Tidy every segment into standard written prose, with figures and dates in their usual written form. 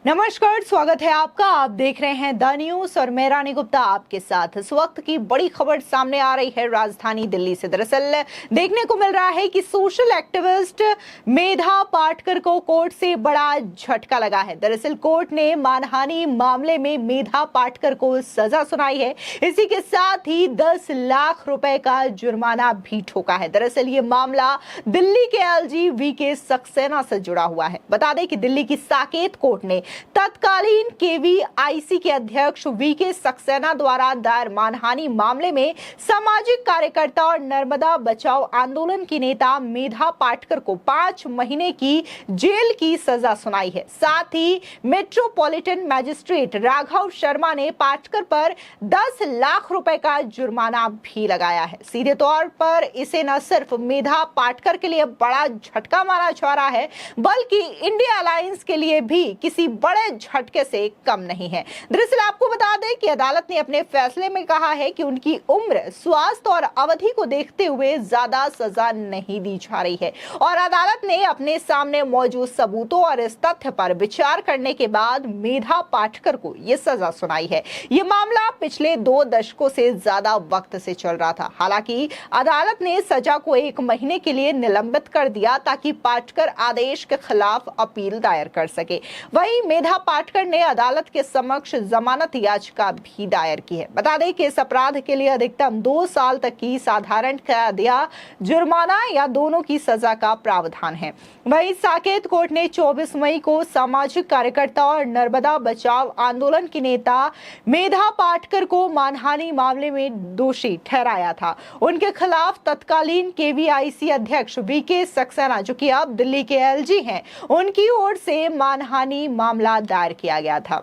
नमस्कार, स्वागत है आपका। आप देख रहे हैं द न्यूज और मैं रानी गुप्ता आपके साथ। इस वक्त की बड़ी खबर सामने आ रही है राजधानी दिल्ली से। दरअसल देखने को मिल रहा है कि सोशल एक्टिविस्ट मेधा पाटकर को कोर्ट से बड़ा झटका लगा है। दरअसल कोर्ट ने मानहानि मामले में मेधा पाटकर को सजा सुनाई है। इसी के साथ ही 10 लाख रुपए का जुर्माना भी ठोका है। दरअसल ये मामला दिल्ली के एलजी वीके सक्सेना से जुड़ा हुआ है। बता दें कि दिल्ली की साकेत कोर्ट ने तत्कालीन केवीआईसी के अध्यक्ष वीके सक्सेना द्वारा दायर मानहानि मामले में सामाजिक कार्यकर्ता और नर्मदा बचाओ आंदोलन की नेता मेधा पाटकर को 5 महीने की जेल की सजा सुनाई है। साथ ही मेट्रोपॉलिटन मैजिस्ट्रेट राघव शर्मा ने पाटकर पर 10 लाख रुपए का जुर्माना भी लगाया है। सीधे तौर पर इसे न सिर्फ मेधा पाटकर के लिए बड़ा झटका माना जा रहा है, बल्कि इंडिया अलायंस के लिए भी किसी बड़े झटके से कम नहीं है। दरअसल आपको बता दें कि अदालत ने अपने फैसले में कहा है कि उनकी उम्र, स्वास्थ्य और अवधि को देखते हुए ज्यादा सजा नहीं दी जा रही है और अदालत ने अपने सामने मौजूद सबूतों और इस तथ्य पर विचार करने के बाद मेधा पाटकर को यह सजा सुनाई है। यह मामला पिछले 2 दशकों से ज्यादा वक्त से चल रहा था। हालांकि अदालत ने सजा को 1 महीने के लिए निलंबित कर दिया ताकि पाटकर आदेश के खिलाफ अपील दायर कर सके। वहीं मेधा पाटकर ने अदालत के समक्ष जमानत याचिका भी दायर की है। बता दें कि इस अपराध के लिए अधिकतम 2 साल तक की साधारण कैद या जुर्माना या दोनों की सजा का प्रावधान है। वहीं साकेत कोर्ट ने 24 मई को सामाजिक कार्यकर्ता और नर्मदा बचाओ आंदोलन की नेता मेधा पाटकर को मानहानि मामले में दोषी ठहराया था। उनके खिलाफ तत्कालीन केवीआईसी अध्यक्ष वीके सक्सेना, जो कि अब दिल्ली के एलजी हैं, उनकी ओर से मानहानि मामला दायर किया गया था।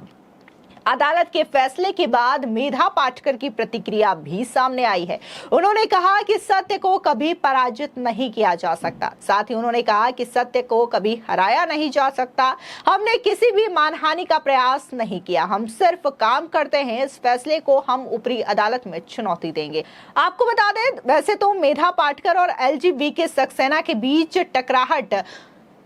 अदालत के फैसले के बाद मेधा पाटकर की प्रतिक्रिया भी सामने आई है। उन्होंने कहा कि सत्य को कभी पराजित नहीं किया जा सकता। साथ ही उन्होंने कहा कि सत्य को कभी हराया नहीं जा सकता। हमने किसी भी मानहानि का प्रयास नहीं किया, हम सिर्फ काम करते हैं। इस फैसले को हम ऊपरी अदालत में चुनौती देंगे। आपको बता दें, वैसे तो मेधा पाटकर और एलजीबीके सक्सेना के बीच टकराहट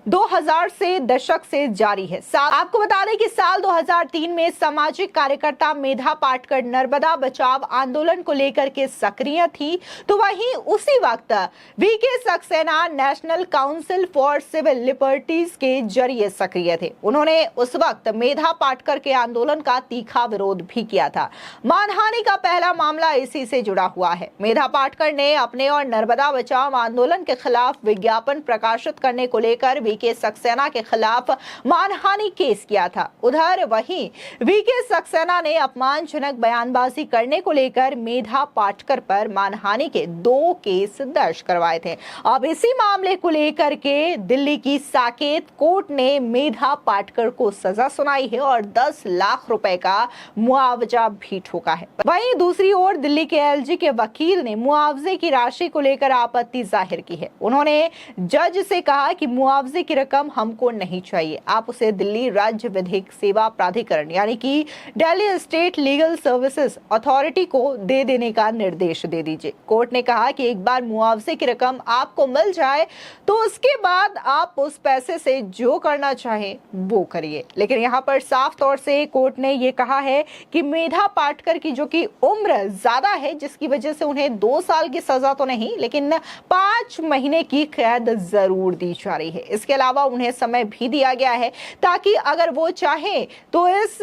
2000 से दशक से जारी है। आपको बता दें कि साल 2003 में सामाजिक कार्यकर्ता मेधा पाटकर नर्मदा बचाओ आंदोलन को लेकर के सक्रिय थी, तो वहीं उसी वक्त V K Saxena National Council for Civil Liberties के जरिए सक्रिय थे। उन्होंने उस वक्त मेधा पाटकर के आंदोलन का तीखा विरोध भी किया था। मानहानि का पहला मामला इसी से जुड़ा हुआ है। मेधा पाटकर ने अपने और नर्मदा बचाओ आंदोलन के खिलाफ विज्ञापन प्रकाशित करने को लेकर वीके सक्सेना के खिलाफ मानहानि केस किया था। उधर वहीं वीके सक्सेना ने अपमानजनक बयानबाजी करने को लेकर मेधा पाटकर पर मानहानि के 2 केस दर्ज करवाए थे। अब इसी मामले को लेकर के दिल्ली की साकेत कोर्ट ने मेधा पाटकर को सजा सुनाई है और 10 लाख रुपए का मुआवजा भी ठोका है। वहीं दूसरी ओर दिल्ली के एलजी के वकील ने मुआवजे की राशि को लेकर आपत्ति जाहिर की है। उन्होंने जज से कहा कि मुआवजे की रकम हमको नहीं चाहिए, आप उसे दिल्ली राज्य विधिक सेवा प्राधिकरण यानी कि Delhi state legal services authority को दे देने का निर्देश दे दीजिए। कोर्ट ने कहा कि एक बार मुआवजे की रकम आपको मिल जाए तो उसके बाद आप उस पैसे से जो करना चाहें वो करिए। लेकिन यहाँ पर साफ तौर से कोर्ट ने ये कहा है कि मेधा पाटकर की जो कि उम्र ज्यादा है, जिसकी वजह से उन्हें 2 साल की सजा तो नहीं लेकिन 5 महीने की कैद जरूर दी जा रही है। इसके अलावा उन्हें समय भी दिया गया है ताकि अगर वो चाहे तो इस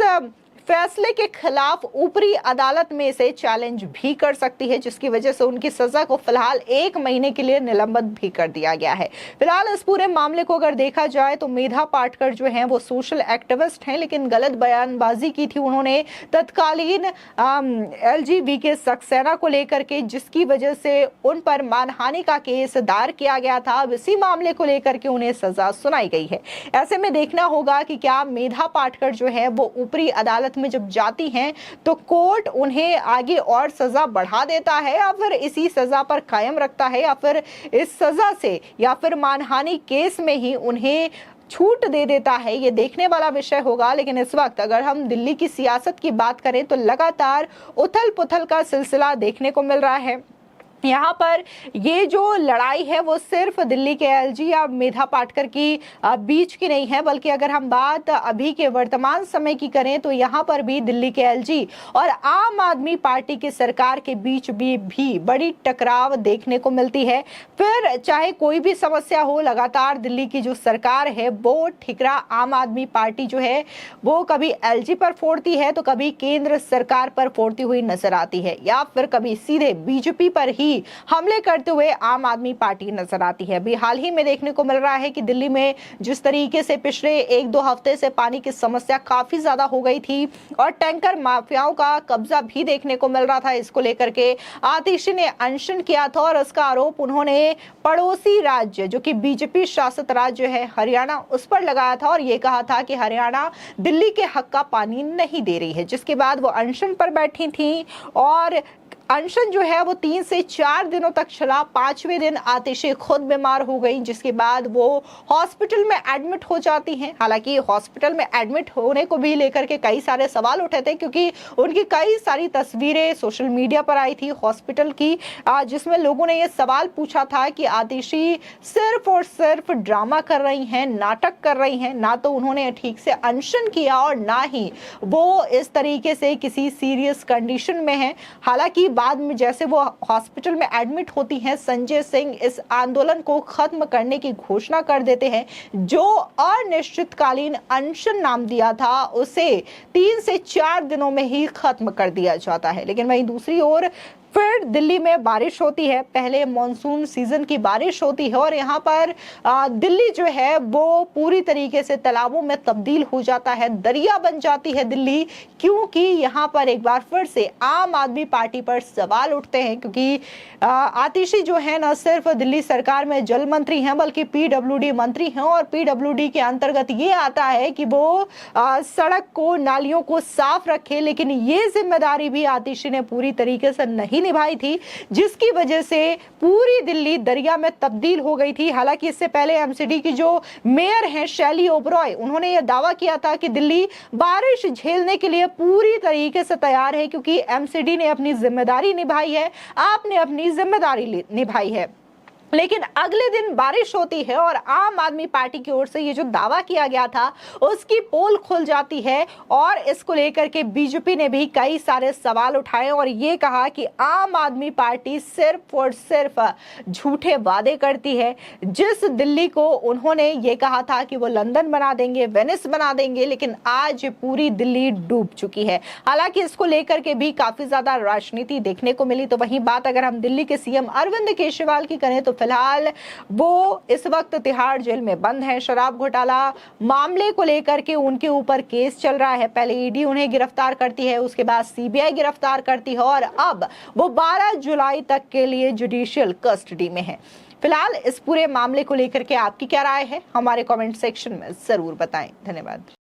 फैसले के खिलाफ ऊपरी अदालत में इसे चैलेंज भी कर सकती है, जिसकी वजह से उनकी सजा को फिलहाल 1 महीने के लिए निलंबित भी कर दिया गया है। फिलहाल इस पूरे मामले को अगर देखा जाए तो मेधा पाटकर जो हैं वो सोशल एक्टिविस्ट हैं, लेकिन गलत बयानबाजी की थी उन्होंने तत्कालीन एलजीबीके सक्सेना को लेकर के, जिसकी वजह से उन पर मानहानि का केस दायर किया गया था। अब इसी मामले को लेकर के उन्हें सजा सुनाई गई है। ऐसे में देखना होगा कि क्या मेधा पाटकर जो है वो ऊपरी अदालत में जब जाती हैं तो कोर्ट उन्हें आगे और सजा बढ़ा देता है या फिर इसी सजा पर कायम रखता है, या फिर इस सजा से या फिर मानहानि केस में ही उन्हें छूट दे देता है। ये देखने वाला विषय होगा। लेकिन इस वक्त अगर हम दिल्ली की सियासत की बात करें तो लगातार उथल पुथल का सिलसिला देखने को मिल रहा है। यहाँ पर ये जो लड़ाई है वो सिर्फ दिल्ली के एलजी या मेधा पाटकर की बीच की नहीं है, बल्कि अगर हम बात अभी के वर्तमान समय की करें तो यहाँ पर भी दिल्ली के एलजी और आम आदमी पार्टी की सरकार के बीच भी बड़ी टकराव देखने को मिलती है। फिर चाहे कोई भी समस्या हो, लगातार दिल्ली की जो सरकार है वो ठिकरा आम आदमी पार्टी जो है वो कभी एलजी पर फोड़ती है तो कभी केंद्र सरकार पर फोड़ती हुई नजर आती है, या फिर कभी सीधे बीजेपी पर ही हमले करते हुए आम आदमी पार्टी नजर आती है। अभी हाल ही में देखने को मिल रहा है कि दिल्ली में जिस तरीके से पिछले 1-2 हफ्ते से पानी की समस्या काफी ज्यादा हो गई थी और टैंकर माफियाओं का कब्जा भी देखने को मिल रहा था, इसको लेकर के आतिशी ने अनशन किया था और उसका आरोप उन्होंने पड़ोसी राज्य जो कि बीजेपी शासित राज्य है हरियाणा उस पर लगाया था और ये कहा था कि हरियाणा दिल्ली के हक का पानी नहीं दे रही है। जिसके बाद वो अनशन पर बैठी थी और अनशन जो है वो 3 से 4 दिनों तक चला। 5वें दिन आतिशी खुद बीमार हो गई, जिसके बाद वो हॉस्पिटल में एडमिट हो जाती हैं। हालांकि हॉस्पिटल में एडमिट होने को भी लेकर के कई सारे सवाल उठे थे, क्योंकि उनकी कई सारी तस्वीरें सोशल मीडिया पर आई थी हॉस्पिटल की, जिसमें लोगों ने ये सवाल पूछा था कि आतिशी सिर्फ और सिर्फ ड्रामा कर रही हैं, नाटक कर रही हैं, ना तो उन्होंने ठीक से अनशन किया और ना ही वो इस तरीके से किसी सीरियस कंडीशन में है। हालांकि बाद में जैसे वो हॉस्पिटल में एडमिट होती हैं, संजय सिंह इस आंदोलन को खत्म करने की घोषणा कर देते हैं। जो अनिश्चितकालीन अनशन नाम दिया था उसे 3 से 4 दिनों में ही खत्म कर दिया जाता है। लेकिन वहीं दूसरी ओर फिर दिल्ली में बारिश होती है, पहले मॉनसून सीजन की बारिश होती है और यहाँ पर दिल्ली जो है वो पूरी तरीके से तालाबों में तब्दील हो जाता है, दरिया बन जाती है दिल्ली, क्योंकि यहाँ पर एक बार फिर से आम आदमी पार्टी पर सवाल उठते हैं। क्योंकि आतिशी जो है न सिर्फ दिल्ली सरकार में जल मंत्री हैं बल्कि पीडब्ल्यूडी मंत्री हैं और पीडब्ल्यूडी के अंतर्गत ये आता है कि वो सड़क को, नालियों को साफ रखे, लेकिन ये जिम्मेदारी भी आतिशी ने पूरी तरीके से नहीं निभाई थी, जिसकी वजह से पूरी दिल्ली दरिया में तब्दील हो गई थी। हालांकि इससे पहले एमसीडी की जो मेयर हैं शैली ओबरॉय, उन्होंने यह दावा किया था कि दिल्ली बारिश झेलने के लिए पूरी तरीके से तैयार है, क्योंकि एमसीडी ने अपनी जिम्मेदारी निभाई है, आपने अपनी जिम्मेदारी निभाई है। लेकिन अगले दिन बारिश होती है और आम आदमी पार्टी की ओर से ये जो दावा किया गया था उसकी पोल खुल जाती है और इसको लेकर के बीजेपी ने भी कई सारे सवाल उठाए और ये कहा कि आम आदमी पार्टी सिर्फ और सिर्फ झूठे वादे करती है। जिस दिल्ली को उन्होंने ये कहा था कि वो लंदन बना देंगे, वेनिस बना देंगे, लेकिन आज पूरी दिल्ली डूब चुकी है। हालांकि इसको लेकर के भी काफी ज्यादा राजनीति देखने को मिली। तो वहीं बात अगर हम दिल्ली के सीएम अरविंद केजरीवाल की करें तो फिलहाल वो इस वक्त तिहाड़ जेल में बंद है। शराब घोटाला मामले को लेकर के उनके ऊपर केस चल रहा है। पहले ईडी उन्हें गिरफ्तार करती है, उसके बाद सीबीआई गिरफ्तार करती है और अब वो 12 जुलाई तक के लिए जुडिशियल कस्टडी में है। फिलहाल इस पूरे मामले को लेकर के आपकी क्या राय है, हमारे कमेंट सेक्शन में जरूर बताएं। धन्यवाद।